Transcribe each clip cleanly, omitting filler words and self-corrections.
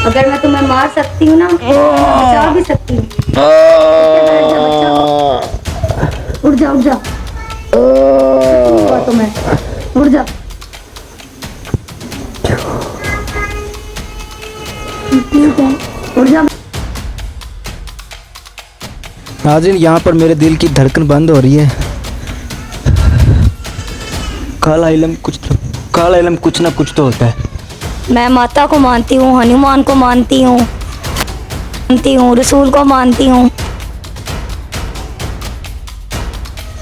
अगर मैं तुम्हें मार सकती हूँ ना बचा भी सकती हूँ। उठ जा उठ जा, तुम्हें उठ जा। ठीक है उठ जा। नाज़रीन यहाँ पर मेरे दिल की धड़कन बंद हो रही है। काला इल्म कुछ ना कुछ तो होता है। मैं माता को मानती हूँ, हनुमान को मानती हूँ, रसूल को मानती हूँ।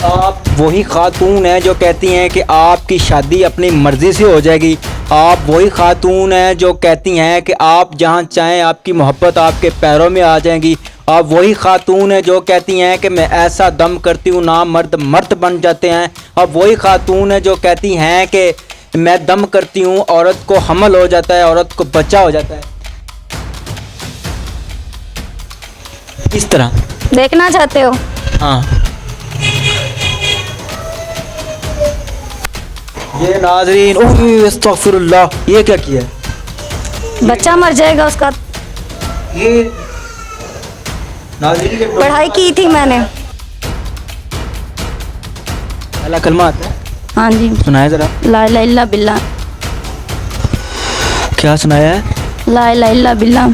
आप वही खातून हैं जो कहती हैं कि आपकी शादी अपनी मर्ज़ी से हो जाएगी। आप वही खातून हैं जो कहती हैं कि आप जहाँ चाहें आपकी मोहब्बत आपके पैरों में आ जाएगी। आप वही खातून हैं जो कहती हैं कि मैं ऐसा दम करती हूँ ना मर्द बन जाते हैं। आप वही खातून हैं जो कहती हैं कि मैं दम करती हूँ औरत को हमल हो जाता है, औरत को बच्चा हो जाता है। इस तरह देखना चाहते हो? हाँ। ये नाज़रीन अस्तगफिरुल्लाह, ये क्या किया है? बच्चा मर जाएगा उसका। ये नाज़रीन पढ़ाई की थी मैंने। अल्लाह कलमा आता है? हाँ जी सुनाया ज़रा। ला इलाहा इल्ला बिल्लाह। क्या सुनाया है? ला इलाहा इल्ला बिल्लाह।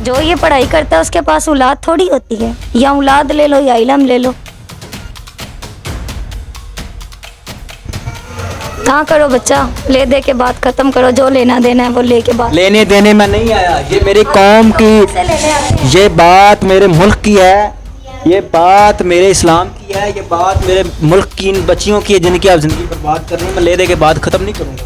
जो ये पढ़ाई करता है उसके पास औलाद थोड़ी होती है। या औलाद ले लो या इल्म ले लो। हाँ करो बच्चा, ले दे के बात खत्म करो। जो लेना देना है वो ले के बात। लेने देने में नहीं आया, ये मेरी कौम की, ये बात मेरे मुल्क की है, ये बात मेरे इस्लाम की है, ये बात मेरे मुल्क की इन बच्चियों की है जिनकी आप ज़िंदगी बर्बाद कर रहे हैं। मैं ले दे के बात ख़त्म नहीं करूँगा।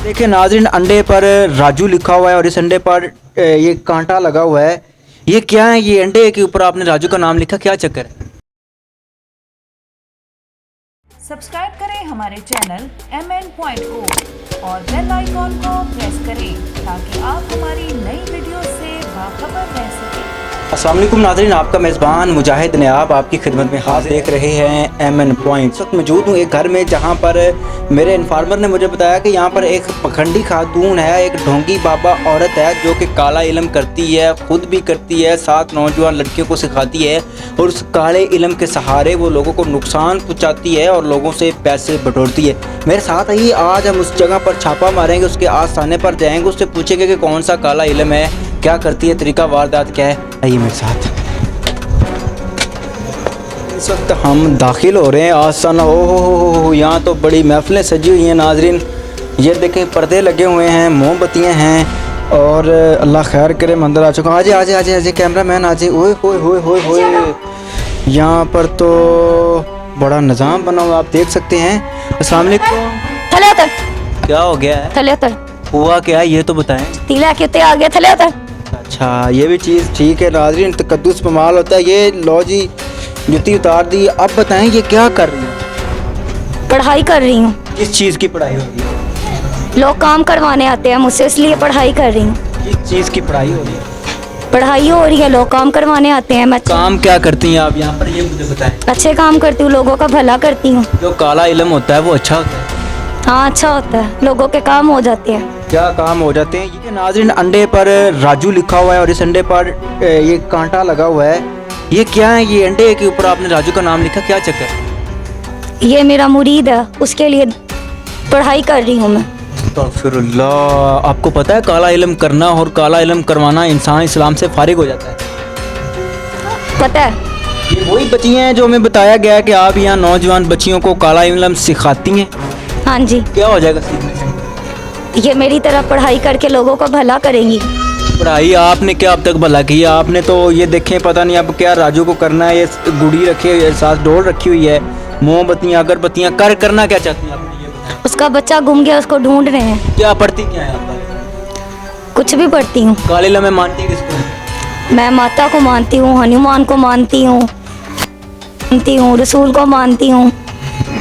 देखिए नाज़रीन, अंडे पर राजू लिखा हुआ है और इस अंडे पर ये कांटा लगा हुआ है। ये क्या है? ये अंडे के ऊपर आपने राजू का नाम लिखा, क्या चक्कर है? सब्सक्राइब करें हमारे चैनल MN Point को और बेल आइकॉन को प्रेस करें ताकि आप हमारी नई वीडियो से बाखबर रह सकें। अस्सलाम वालेकुम नाज़रीन, आपका मेज़बान मुजाहिद नयाब आपकी खिदमत में हाजिर। देख रहे हैं MN Point। इस वक्त मौजूद हूँ एक घर में जहाँ पर मेरे इन्फॉर्मर ने मुझे बताया कि यहाँ पर एक पखंडी खातून है, एक ढोंगी बाबा औरत है जो कि काला इल्म करती है, ख़ुद भी करती है, साथ नौजवान लड़कियों को सिखाती है और उस काले इल्म के सहारे वो लोगों को नुकसान पहुँचाती है और लोगों से पैसे बटोरती है। मेरे साथ आइए, आज हम उस जगह पर छापा मारेंगे, उसके आस्थाने पर जाएंगे, उससे पूछेंगे कि कौन सा काला इल्म है, क्या करती है, तरीका वारदात क्या है। आइए मेरे साथ। इस वक्त हम दाखिल हो रहे हैं आस्थाना। ओहो, यहाँ तो बड़ी महफिलें सजी हुई हैं नाज़रीन। ये देखें, पर्दे लगे हुए हैं, मोमबत्तियाँ हैं और अल्लाह खैर करे मैं अंदर आ चुका हूँ। आजे आजे आजे आजे कैमरा मैन आजे। ओए होए होए होए होए, यहाँ पर तो बड़ा निज़ाम बना हुआ आप देख सकते हैं। अस्सलाम वालेकुम। थले उतर। क्या हो गया है? थले उतर। हुआ क्या है ये तो बताएं। तीला क्यों आ गया? थले उतर। अच्छा, ये भी चीज़ ठीक है नाज़रीन, तकद्दुस पमाल होता है। ये लो जी, जुती उतार दी। अब बताएं ये क्या कर रही हैं? पढ़ाई कर रही हूँ। किस चीज़ की पढ़ाई हो रही है? लोग काम करवाने आते हैं मुझसे, इसलिए पढ़ाई कर रही हूँ। किस चीज़ की पढ़ाई हो रही है? पढ़ाई हो रही है, लोग काम करवाने आते हैं। मैं काम क्या करती हैं आप यहाँ पर, ये मुझे बताएं। अच्छे काम करती हूँ, लोगों का भला करती हूँ। जो काला इल्म होता है वो अच्छा होता है? हाँ अच्छा होता है, लोगों के काम हो जाते हैं। क्या काम हो जाते हैं? ये नाज़रीन, अंडे पर राजू लिखा हुआ है और इस अंडे पर ये कांटा लगा हुआ है। ये क्या है? ये अंडे के ऊपर आपने राजू का नाम लिखा, क्या चक्कर है? ये मेरा मुरीद है, उसके लिए पढ़ाई कर रही हूँ मैं। अस्तगफिरुल्लाह। आपको पता है काला इल्म करना और काला इल्म करवाना इंसान इस्लाम से फारिग हो जाता है? पता है। ये वही बच्चियाँ हैं जो हमें बताया गया है कि आप यहाँ नौजवान बच्चियों को काला इल्म सिखाती हैं। हाँ जी। क्या हो जाएगा सीखने से? ये मेरी तरह पढ़ाई करके लोगों का भला करेंगी। पढ़ाई आपने क्या अब तक भला किया? आपने तो ये देखें, पता नहीं अब क्या राजू को करना है। ये गुड़ी रखे साथ डोल रखी हुई है, मोमबत्तियाँ अगरबत्तियाँ करना क्या चाहती हैं आपने, ये बताएं। उसका बच्चा गुम गया, उसको ढूंढ रहे हैं। क्या पढ़ती क्या है आप? कुछ भी पढ़ती हूँ। काले इल्म में मानती किसको है? मैं माता को मानती हूँ, हनुमान को मानती हूँ, रसूल को मानती हूँ।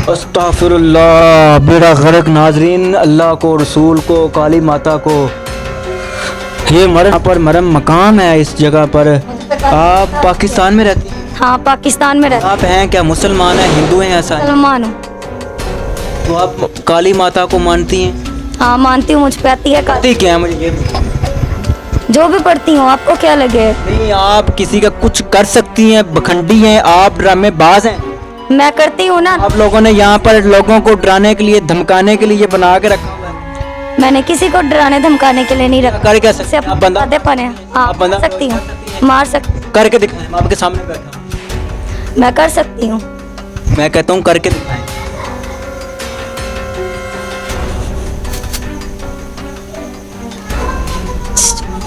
अस्तगफिरुल्लाह, बेड़ा गर्क नाज़रीन, अल्लाह को, रसूल को, काली माता को। ये मरम मकाम है इस जगह पर। आप पाकिस्तान में रहती हैं? हाँ पाकिस्तान में रहती आप हैं क्या मुसलमान हैं, हिंदू हैं, ऐसा है? मुसलमान हूँ। तो आप काली माता को मानती हैं? हाँ मानती हूँ, मुझ पे आती है आती क्या है मुझे ये बताओ। जो भी पढ़ती हूँ, आपको क्या लगे? नहीं, आप किसी का कुछ कर सकती हैं, बखंडी हैं आप, ड्रामेबाज हैं। मैं करती हूँ ना। आप लोगों ने यहाँ पर लोगों को डराने के लिए, धमकाने के लिए ये बना के रखा हुआ है। मैंने किसी को डराने धमकाने के लिए नहीं रखा। कर क्या सकते हैं? आप बंदा हाँ आप बंदा कर सकती हूँ, मार सकती करके दिखाएं। मैं आपके सामने बैठा हूं। मैं कर सकती हूँ। मैं कहता हूँ करके दिखाएं।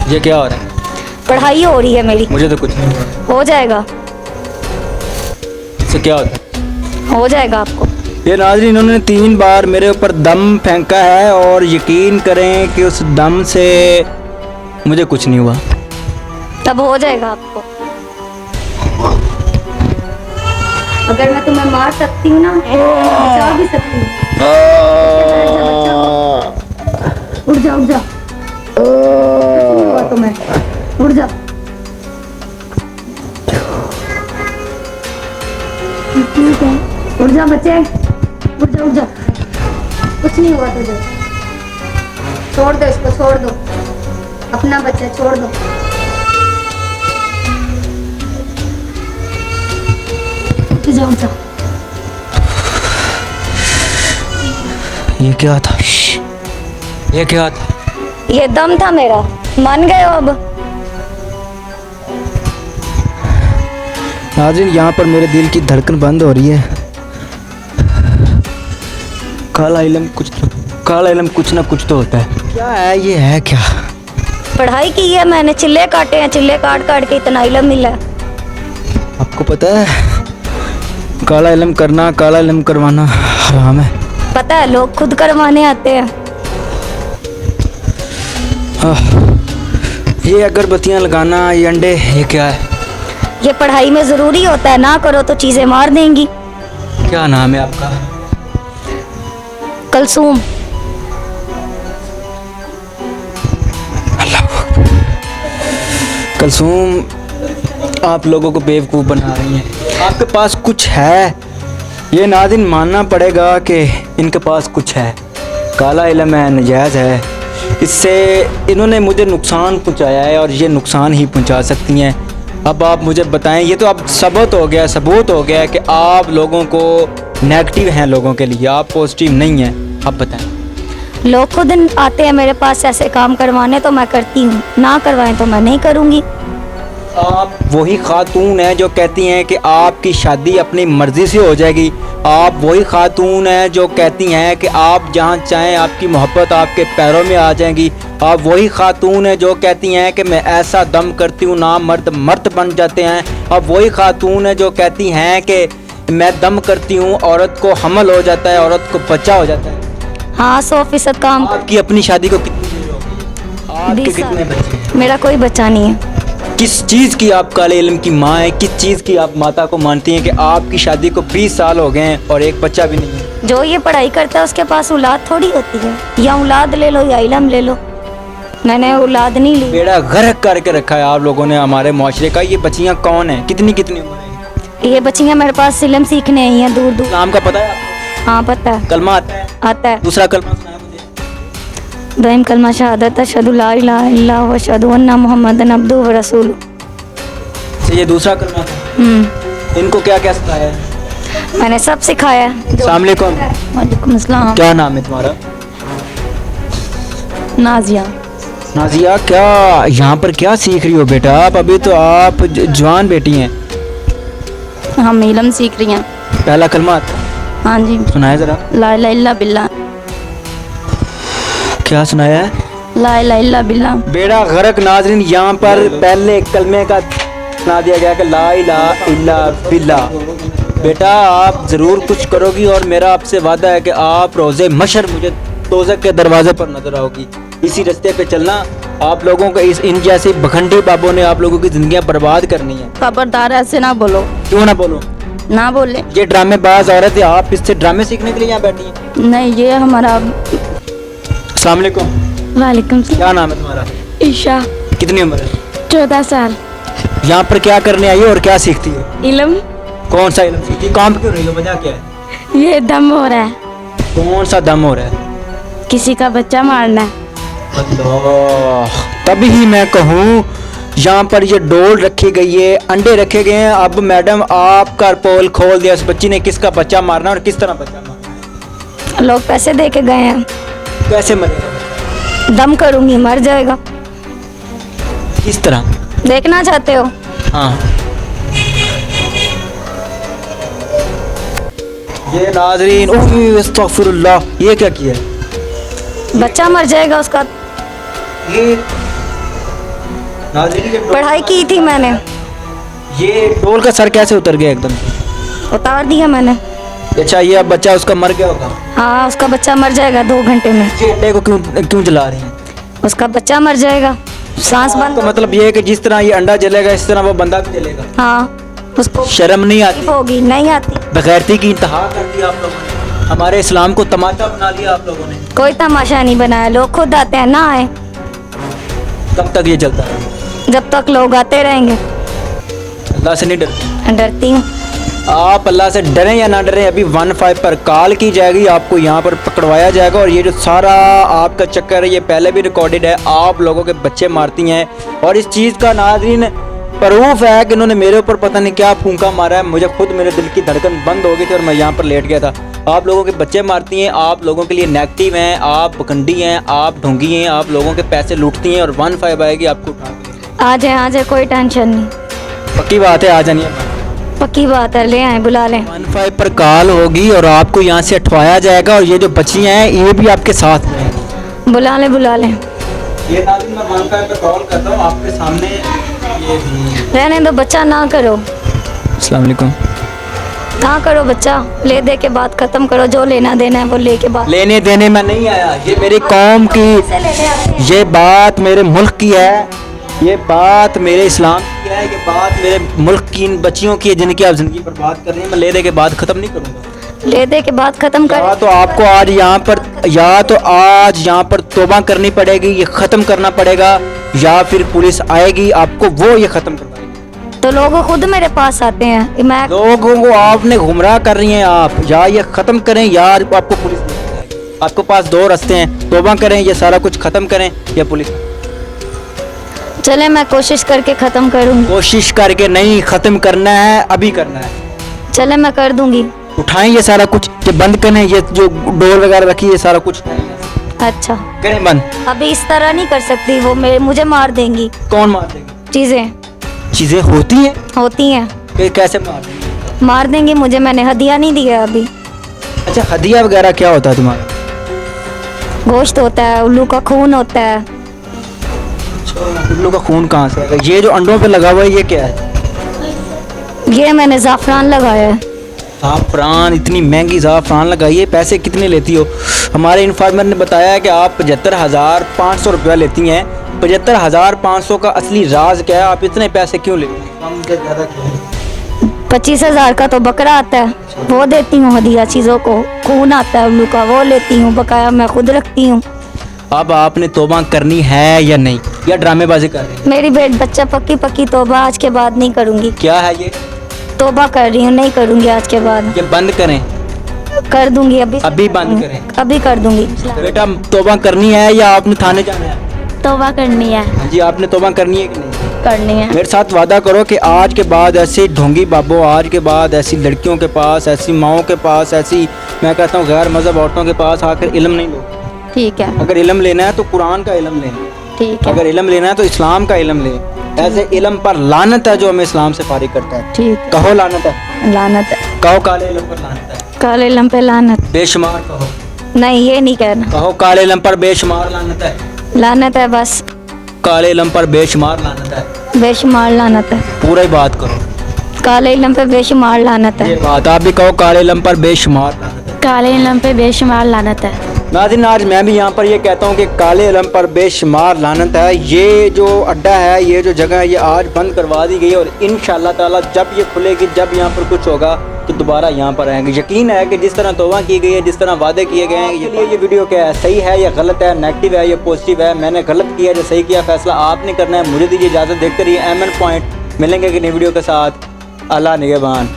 ये क्या हो रहा है? पढ़ाई हो रही है मेरी। मुझे तो कुछ नहीं हो जाएगा, इससे क्या होता है? हो जाएगा आपको। ये नाज़रीन, इन्होंने 3 बार मेरे ऊपर दम फेंका है और यकीन करें कि उस दम से मुझे कुछ नहीं हुआ। तब हो जाएगा आपको। अगर मैं तुम्हें मार सकती हूँ ना, बचा भी सकती हूँ। उठ जा, उठ जा, कुछ नहीं हुआ तुम्हें, उठ जा। ठीक है, उठ जा बच्चे, उठ जा, उठ जा, कुछ नहीं हुआ तुझे। छोड़ दो इसको, छोड़ दो, अपना बच्चा छोड़ दो। जाओ जाओ। ये क्या था? ये क्या था? ये दम था मेरा, मान गए हो अब? नाज़रीन, यहाँ पर मेरे दिल की धड़कन बंद हो रही है। काला इल्म कुछ ना कुछ तो होता है। क्या है ये? है क्या? पढ़ाई की है मैंने, चिल्ले काटे हैं, चिल्ले काट काट के इतना इल्म मिला है। आपको पता है काला इल्म करना, काला इल्म करवाना हराम है। पता है, लोग खुद करवाने आते हैं। ये अगरबत्तियाँ लगाना, ये अंडे, ये क्या है? ये पढ़ाई में जरूरी होता है, ना करो तो चीजें मार देंगी। क्या नाम है आपका? कलसूम। कलसूम, आप लोगों को बेवकूफ़ बना रही हैं। आपके पास कुछ है, ये नाज़रीन मानना पड़ेगा कि इनके पास कुछ है। काला इल्म है, नजायज़ है, इससे इन्होंने मुझे नुकसान पहुंचाया है और ये नुकसान ही पहुंचा सकती हैं। अब आप मुझे बताएं, ये तो अब सबूत हो गया कि आप लोगों को नेगेटिव हैं, लोगों के लिए आप पॉजिटिव नहीं हैं। आप बताएं। लोग खुद आते हैं मेरे पास ऐसे काम करवाने, तो मैं करती हूँ, ना करवाएं तो मैं नहीं करूँगी। आप वही खातून हैं जो कहती हैं कि आपकी शादी अपनी मर्ज़ी से हो जाएगी। आप वही खातून हैं जो कहती हैं कि आप जहाँ चाहें आपकी मोहब्बत आपके पैरों में आ जाएगी। आप वही खातून हैं जो कहती हैं कि मैं ऐसा दम करती हूँ ना मर्द बन जाते हैं। आप वही खातून हैं जो कहती हैं कि मैं दम करती हूँ, औरत को हमल हो जाता है, औरत को बच्चा हो जाता है। हाँ 100% काम। आपकी अपनी शादी को कितनी देर हो गई? आपके 20 कितने साल। बच्चे? मेरा कोई बच्चा नहीं है। किस चीज़ की आप काले इल्म की माँ है? किस चीज़ की आप माता को मानती हैं कि आपकी शादी को 20 साल हो गए हैं और एक बच्चा भी नहीं है? जो ये पढ़ाई करता है उसके पास औलाद थोड़ी होती है। या औलाद ले लो या इल्म ले लो, मैंने औलाद नहीं ली। बेड़ा गर्क करके रखा है आप लोगों ने हमारे माशरे का। ये बच्चियाँ कौन हैं? कितनी कितनी उम्र है? ये बच्चियाँ मेरे पास इल्म सीखने आई हैं दूर दूर। नाम का पता है आपको? हाँ पता है, कलमा आता है? आता है। दूसरा कलमा सुनाया मुझे। दहीम कलमा शहादत अशहदु ला इलाहा इल्लल्लाह व अशहदु अन्ना मुहम्मदन अब्दुहु व रसूलुहु। ये दूसरा कलमा था। इनको क्या क्या सिखाया है? मैंने सब सिखाया। अस्सलाम वालेकुम। वालेकुम अस्सलाम। क्या नाम है तुम्हारा? नाजिया। नाजिया, क्या यहाँ पर क्या सीख रही हो बेटा? आप अभी तो आप जवान बेटी हैं। हम इल्म सीख रही हैं। पहला कलमा आता है? हाँ जी। सुनाया जरा। ला इलाहा इल्ला बिल्लाह। क्या सुनाया है? ला इलाहा इल्ला बिल्लाह। बेड़ा गर्क। नाजरीन, यहाँ पर पहले कलमे का सुना दिया गया कि ला इलाहा इल्ला बिल्लाह। बेटा आप ज़रूर कुछ करोगी और मेरा आपसे वादा है कि आप रोज़े मशर मुझे दोज़ख के दरवाजे पर नजर आओगी। इसी रास्ते पे चलना। आप लोगों को इन जैसे बखंडी बाबों ने आप लोगों की जिंदगियां बर्बाद करनी है। खबरदार ऐसे ना बोलो। क्यों ना बोलो? ना बोले। ये ड्रामेबाज औरत है, आप इससे ड्रामे सीखने के लिए यहाँ बैठी हैं? नहीं, ये हमारा। अस्सलाम वालेकुम। वालेकुम सलाम। क्या नाम है तुम्हारा? ईशा। कितनी उम्र है? 14 साल। यहाँ पर क्या करने आई हो और क्या सीखती है? इल्म। कौन सा इल्म सीखती है? काम क्यों रही हो? वजह क्या है? ये दम हो रहा है। कौन सा दम हो रहा है? किसी का बच्चा मारना है। अल्लाह, तभी मैं कहूँ यहाँ पर ये डोल रखी गई है, अंडे रखे गए हैं। अब मैडम आपका पोल खोल दिया, उस बच्ची ने किसका बच्चा मारना और किस तरह बच्चा मारना? लोग पैसे दे के गए हैं, कैसे मरेगा? दम करूंगी, मर जाएगा। किस तरह? देखना चाहते हो? हाँ, ये नाजरीन, ओह अस्तगफिरुल्लाह, ये क्या किया? बच्चा मर जाएगा उसका। ये नाजरीन, ये पढ़ाई की थी मैंने, ये डोल का सर कैसे उतर गया एकदम? उतार दिया मैंने। अच्छा, ये अब बच्चा उसका मर गया होगा। हाँ, उसका बच्चा मर जाएगा 2 घंटे में। ये अंडे को क्यों जला रही हैं? उसका बच्चा मर जाएगा, सांस बंद। तो मतलब ये है कि जिस तरह ये अंडा जलेगा इस तरह वो बंदा भी जलेगा। हाँ, उसको शर्म नहीं आती? होगी, नहीं आती। बेगैरती की इंतहा कर दी आप लोगों ने, हमारे इस्लाम को तमाशा बना लिया आप लोगों ने। कोई तमाशा नहीं बनाया, लोग खुद आते हैं, ना आए। कब तक ये चलता है? जब तक लोग आते रहेंगे। अल्लाह से नहीं डरते? डरती हूँ। आप अल्लाह से डरें या ना डरें, अभी 15 पर कॉल की जाएगी, आपको यहाँ पर पकड़वाया जाएगा। और ये जो सारा आपका चक्कर है ये पहले भी रिकॉर्डेड है, आप लोगों के बच्चे मारती हैं। और इस चीज़ का नाज़रीन प्रूफ है कि इन्होंने मेरे ऊपर पता नहीं क्या फूंका मारा है, मुझे खुद मेरे दिल की धड़कन बंद हो गई थी और मैं यहाँ पर लेट गया था। आप लोगों के बच्चे मारती हैं, आप लोगों के लिए नेगेटिव हैं, आप बकंडी हैं, आप ढोंगी हैं, आप लोगों के पैसे लूटती हैं और 15 आएगी आपको उठा के। आ जाए, कोई टेंशन नहीं। पक्की बात है, आ जानिए। पक्की बात है, ले आए, बुला लें। 15 पर कॉल होगी और आपको यहाँ से हटवाया जाएगा। और ये जो बच्चियाँ हैं ये भी आपके साथ हैं। बुला लें, बुला लें। ये नाज़रीन, मैं 15 पर कॉल करता हूँ आपके सामने। ये रहने दो, बच्चा ना करो। अस्सलाम वालेकुम। ना करो बच्चा, ले दे के बात खत्म करो। जो लेना देना है वो ले के बात। लेने देने में नहीं आया, ये मेरी कौम की, ये बात मेरे मुल्क की है, ये बात मेरे इस्लाम की है, ये बात मेरे मुल्क की इन बच्चियों की है जिनकी आप ज़िंदगी बर्बाद कर रही हैं। मैं ले दे के बात ख़त्म नहीं करूँगा। ले दे के बात खत्म कर। या तो आपको आज यहाँ पर, या तो आज यहाँ पर तौबा करनी पड़ेगी, ये ख़त्म करना पड़ेगा, या फिर पुलिस आएगी आपको वो ये ख़त्म करवाएगी। तो लोग खुद मेरे पास आते हैं, मैं लोगों को आपने गुमराह कर रही हैं आप, या ये ख़त्म करें या आपको पुलिस लेके जाएगी। आपके पास 2 रास्ते हैं, तौबा करें, ये सारा कुछ ख़त्म करें, या पुलिस। चले, मैं कोशिश करके खत्म करूंगी। कोशिश करके नहीं, ख़त्म करना है, अभी करना है। चले, मैं कर दूंगी। उठाएं ये सारा कुछ, ये बंद करें, ये जो डोर वगैरह रखी है ये सारा कुछ अच्छा, करें बंद। अभी इस तरह नहीं कर सकती, वो मुझे मार देंगी। कौन मार देगी? चीजें होती हैं? होती हैं। कैसे मार देंगी? मार देंगे मुझे, मैंने हदिया नहीं दिया अभी। अच्छा, हदिया वगैरह क्या होता है तुम्हारा? गोश्त होता है, उल्लू का खून होता है। उल्लू का खून कहाँ से आएगा? ये जो अंडों पे लगा हुआ है ये क्या है? ये मैंने ज़ाफ़रान लगाया है। ज़ाफ़रान? इतनी महंगी ज़ाफ़रान लगाइए, पैसे कितने लेती हो? हमारे इन्फॉर्मर ने बताया कि आप 75,500 रुपया लेती हैं। 75,500 का असली राज क्या है? आप इतने पैसे क्यों लेती हैं? कम से ज़्यादा क्यों? 25,000 का तो बकरा आता है, वो देती हूँ हदिया। चीज़ों को खून आता है उल्लू का, वो लेती हूँ। बकाया मैं खुद रखती हूँ। अब आपने तौबा करनी है या नहीं, या ड्रामेबाजी कर रही है? मेरी बच्चा पक्की तौबा आज के बाद नहीं करूँगी। क्या है ये? तौबा कर रही हूँ, नहीं करूँगी आज के बाद। ये बंद करें? कर दूंगी अभी। अभी बंद करें? अभी कर दूंगी। बेटा, तौबा करनी है या आपने थाने जाना है? तौबा करनी है। हाँ जी, आपने तौबा करनी है कि नहीं? करनी है। मेरे साथ वादा करो कि आज के बाद ऐसे ढोंगी बाबू, आज के बाद ऐसी लड़कियों के पास, ऐसी माओं के पास, ऐसी मैं कहता हूँ गैर मजहब औरतों के पास आकर इल्म नहीं लो। ठीक है। अगर इल्म लेना है तो कुरान का इल्म लें। ठीक है। अगर इल्म लेना है तो इस्लाम का इल्म लें। ऐसे इल्म पर लानत है जो हमें इस्लाम से फारिग करता है। ठीक। कहो लानत है। लानत है। कहो काले इल्म पर लानत है। काले इल्म पे लानत। बेशुमार कहो। नहीं, ये नहीं कहना। कहो काले इल्म पर बेशुमार लानत है। लानत है बस। काले इल्म पर बेशुमार लानत है। बेशुमार लानत है। पूरा ही बात करो। काले इल्म पे बेशुमार लानत ये है। बात आप भी कहो, काले इल्म पर बेशुमार लानत है। काले इल्म पे बेशुमार लानत है। नाज़रीन, आज मैं भी यहाँ पर ये कहता हूँ कि काले इल्म पर बेशुमार लानत है। ये जो अड्डा है, ये जो जगह है, ये आज बंद करवा दी गई और इंशाअल्लाह ताला जब ये खुलेगी, जब यहाँ पर कुछ होगा तो दोबारा यहाँ पर आएंगे। यकीन है कि जिस तरह तौबा की गई है, जिस तरह वादे किए गए हैं, ये वीडियो क्या है, सही है या गलत है, नेगेटिव है या पॉजिटिव है, मैंने गलत किया या सही किया, फैसला आपने करना है। मुझे दीजिए इजाज़त, देखते रहिए MN पॉइंट। मिलेंगे कि नई वीडियो के साथ। अल्लाह निगहबान।